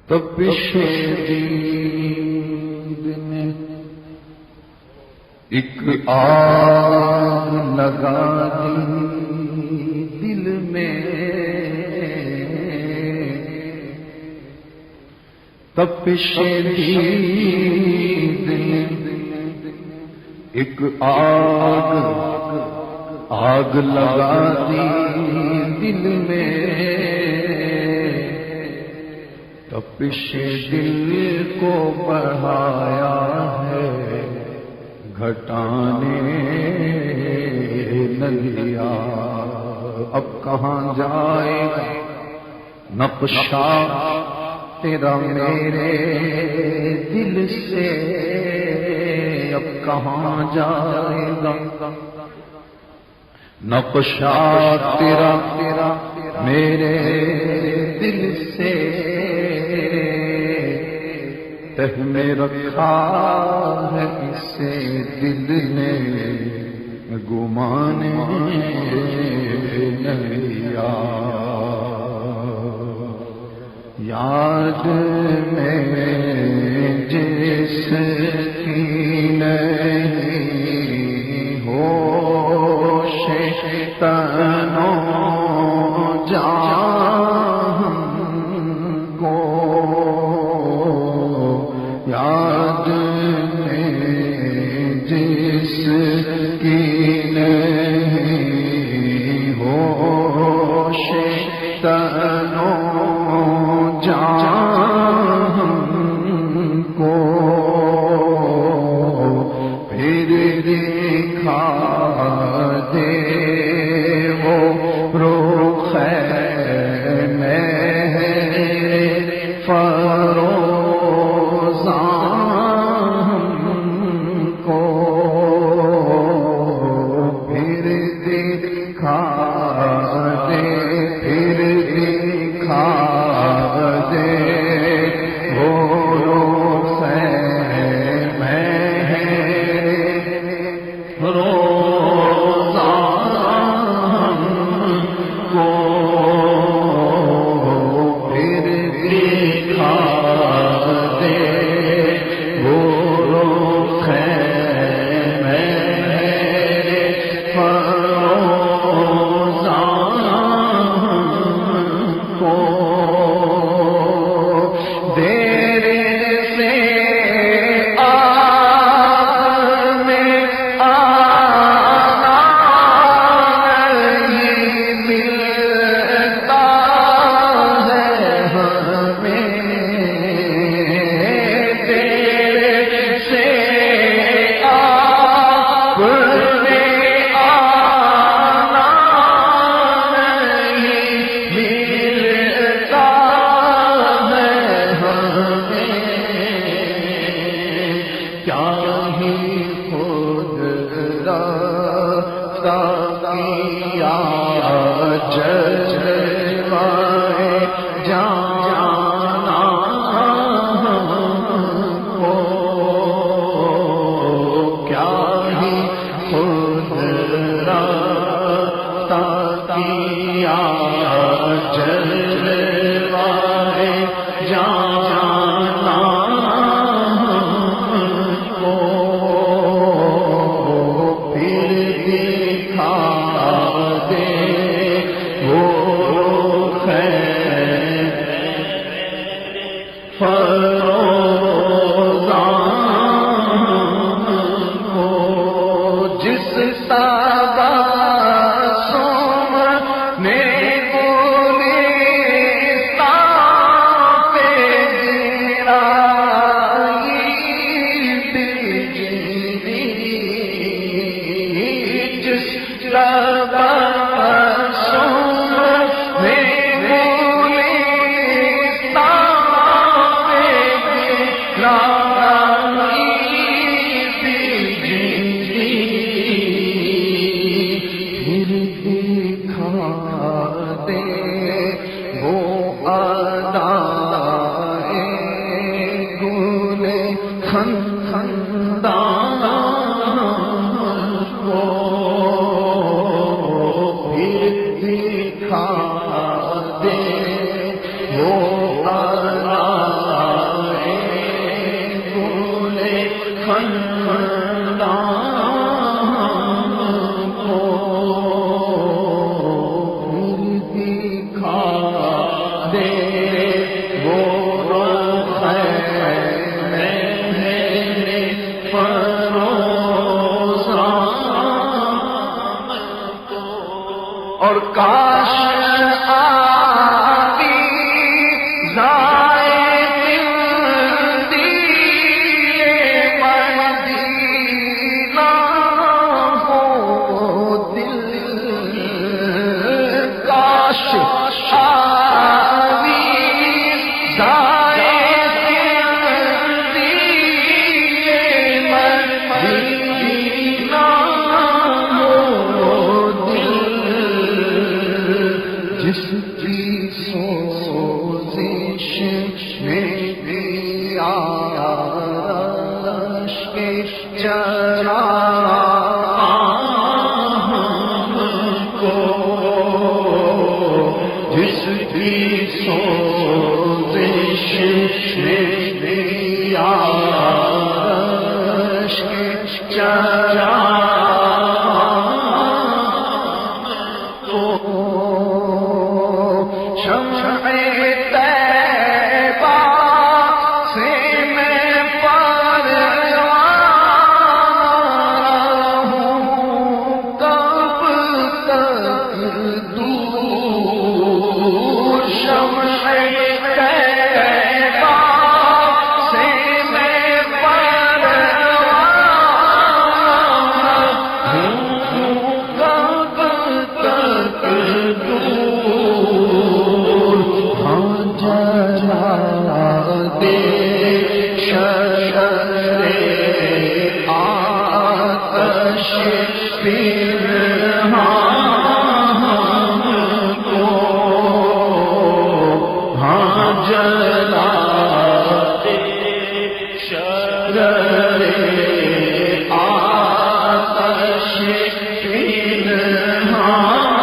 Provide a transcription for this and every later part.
تپش دید نے ایک آگ لگا دی دل میں، تپش دید نے ایک آگ لگا دی دل میں، تپش دل کو بڑھایا ہے گھٹانے نہ دیا۔ اب کہاں جائے گا نقشہ تیرا میرے دل سے، اب کہاں جائے گا نقشہ تیرا میرے دل سے، تہ میں رکھا ہے اسے دل نے گمان نیا۔ یاد میں جس کی نہیں ہوش تن و جان کو، یاد میں جس کی نہیں ہوش تن و جان کو، پھر دکھا دے وہ رخ میرے فروزاں کو، پھر دکھا دے، پھر دکھا دے وہ رخ میرے فروزاں کو، پھر دکھا دے وہ رخ میرے فروزاں کو، دیر سے آنے آنا نہیں ملتا ہے ہمیں، دیر سے آپ نے آنا نہیں ملتا ہے ہمیں، کیا ہی خود راستہ کیا جلوائے جانا کو، کیا ہی خود راستہ کیا جلوائے جانا کو، پھر دکھا دے وہ رخ فروزاں کو، جس تبسم نے گلستان پہ گرائی دل جیتی، جس تبسم نے گلستان پہ گرائی دل جیتی، پھر دکھا دے وہ ادائے گل خندان کو، پھر دکھا دے وہ ادائے وہ رخ میرے فروزاں اور کاش آبی زائے مدینہ ہو دل کاش آبی زائے مدینہ ہو جس کی سوزش میں عرش کے چراغ کو جس کی سوزش میں عرش کے چراغ کو شمع طیبہ سے میں پروانہ ہوں کب تک دور شمع طیبہ سے میں پروانہ ہوں کب تک دور جلا دے شرر آتش پنہان کو جلا دے شرر آتش پنہان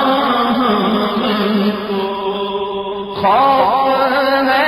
کو خوف ہے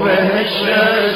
وحشت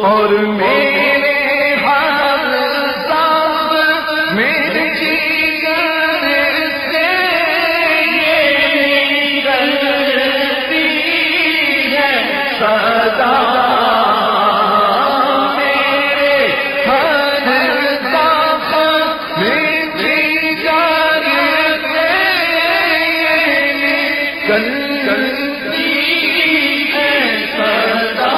اور میرے حال سب میرے جگر سے نکلتی ہے صدا میرے حال سب میرے جگر سے نکلتی ہے صدا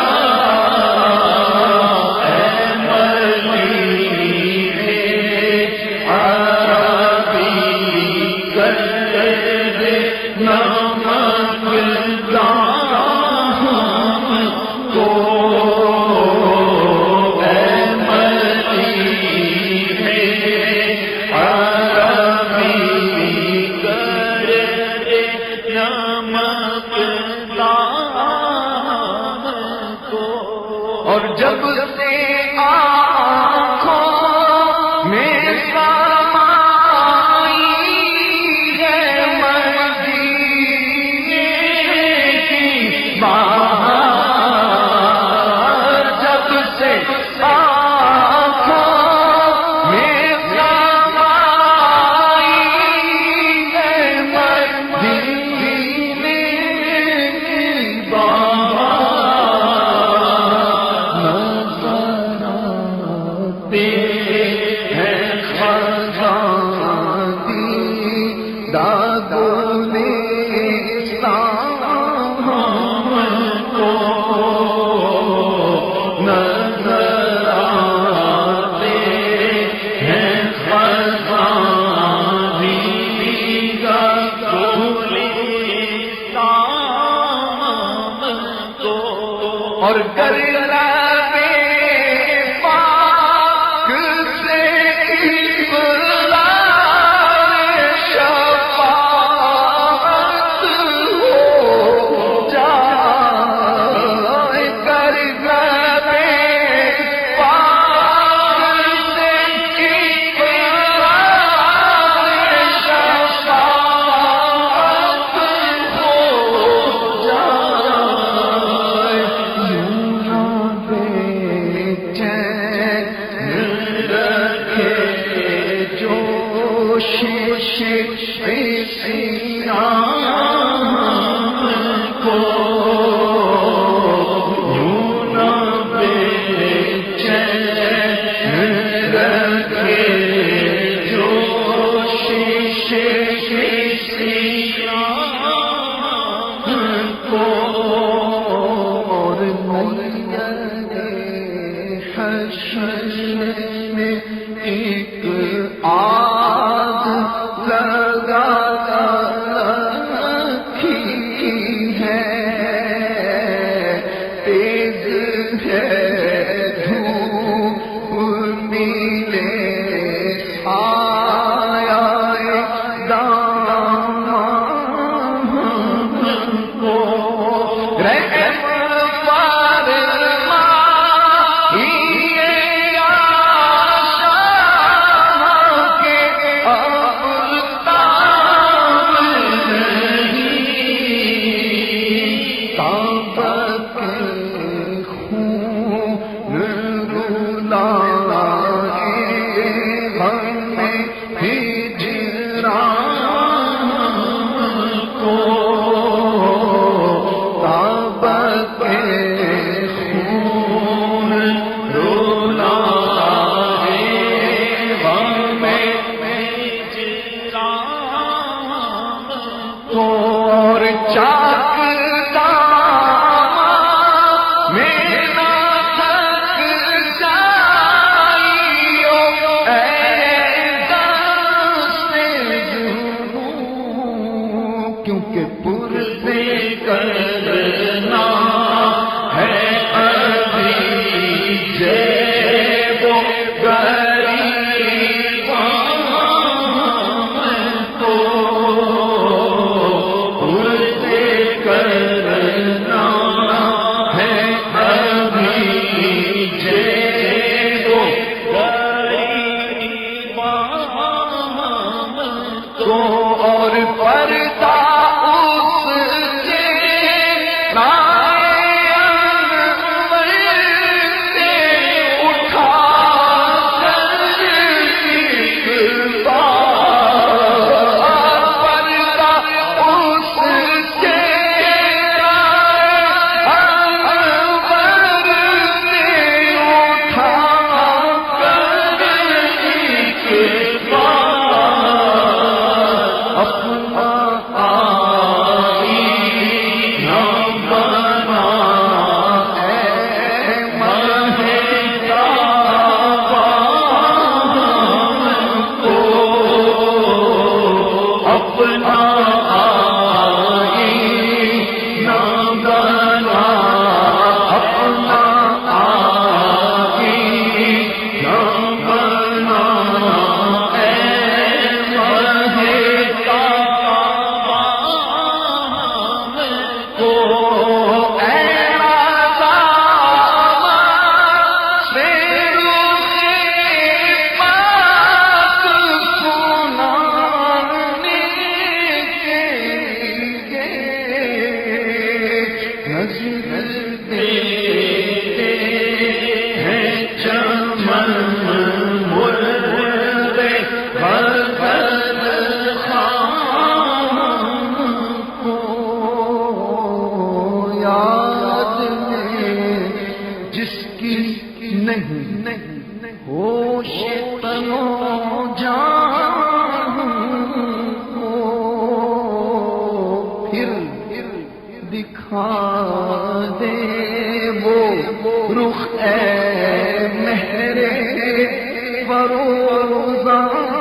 اور جب سے آنکھوں میں سمائی ہے مدینے کی بہار، جب سے آنکھوں میں سمائی ہے مدینے کی بہار، اور کرنا پاک سے شفاعت ہو جائے، کرنا پاک سے شفاعت ہو جائے، میں ایک آگ لگا رکھی ہے، تیز ہے دھوپ ملے آیا دامن کو، رحم اور چاک دامن میرا تھک جائیو، اے دست جنوں، کیونکہ پرزے کرنا ہے ابھی جیب و اور پردہ اس کے رائے انور سے اٹھا کر پردہ اس کے رائے انور سے اٹھا نہیں ہوش تنو جان کو پھر دکھا دے وہ رخ اے مہر فروزاں